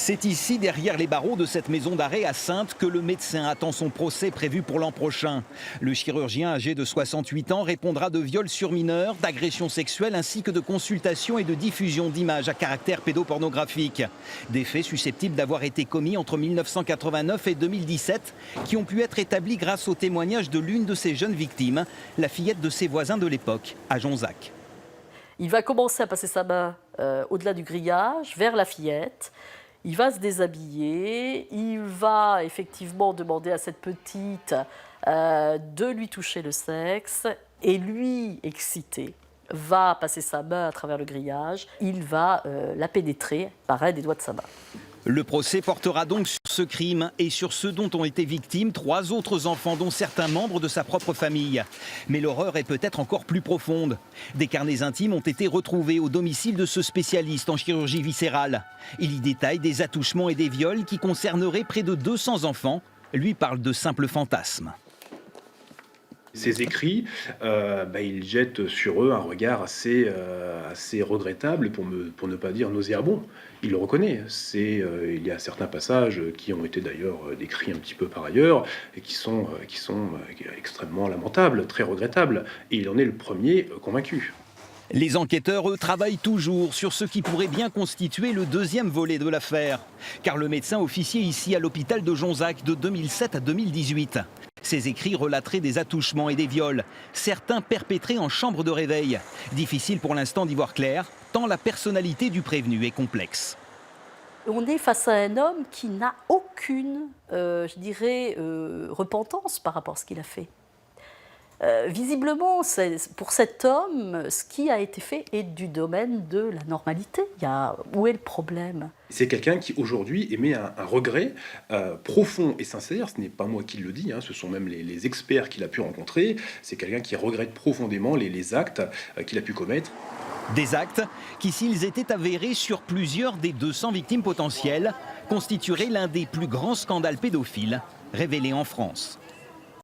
C'est ici, derrière les barreaux de cette maison d'arrêt à Saintes, que le médecin attend son procès prévu pour l'an prochain. Le chirurgien âgé de 68 ans répondra de viols sur mineurs, d'agressions sexuelles ainsi que de consultation et de diffusion d'images à caractère pédopornographique. Des faits susceptibles d'avoir été commis entre 1989 et 2017 qui ont pu être établis grâce au témoignage de l'une de ces jeunes victimes, la fillette de ses voisins de l'époque, à Jonzac. Il va commencer à passer sa main au-delà du grillage, vers la fillette. Il va se déshabiller, il va effectivement demander à cette petite de lui toucher le sexe et lui, excité, va passer sa main à travers le grillage. Il va la pénétrer par un des doigts de sa main. Le procès portera donc sur ce crime et sur ceux dont ont été victimes 3 autres enfants, dont certains membres de sa propre famille. Mais l'horreur est peut-être encore plus profonde. Des carnets intimes ont été retrouvés au domicile de ce spécialiste en chirurgie viscérale. Il y détaille des attouchements et des viols qui concerneraient près de 200 enfants. Lui parle de simples fantasmes. Ces écrits, ils jettent sur eux un regard assez regrettable, pour ne pas dire nauséabond. Il le reconnaît. Il y a certains passages qui ont été d'ailleurs décrits un petit peu par ailleurs et qui sont extrêmement lamentables, très regrettables. Et il en est le premier convaincu. Les enquêteurs, eux, travaillent toujours sur ce qui pourrait bien constituer le deuxième volet de l'affaire. Car le médecin officiait ici à l'hôpital de Jonzac de 2007 à 2018. Ces écrits relateraient des attouchements et des viols, certains perpétrés en chambre de réveil. Difficile pour l'instant d'y voir clair, tant la personnalité du prévenu est complexe. On est face à un homme qui n'a aucune, repentance par rapport à ce qu'il a fait. Visiblement, pour cet homme, ce qui a été fait est du domaine de la normalité. Où est le problème ? C'est quelqu'un qui aujourd'hui émet un regret profond et sincère. Ce n'est pas moi qui le dis, ce sont même les experts qu'il a pu rencontrer. C'est quelqu'un qui regrette profondément les actes qu'il a pu commettre. Des actes qui, s'ils étaient avérés sur plusieurs des 200 victimes potentielles, constitueraient l'un des plus grands scandales pédophiles révélés en France.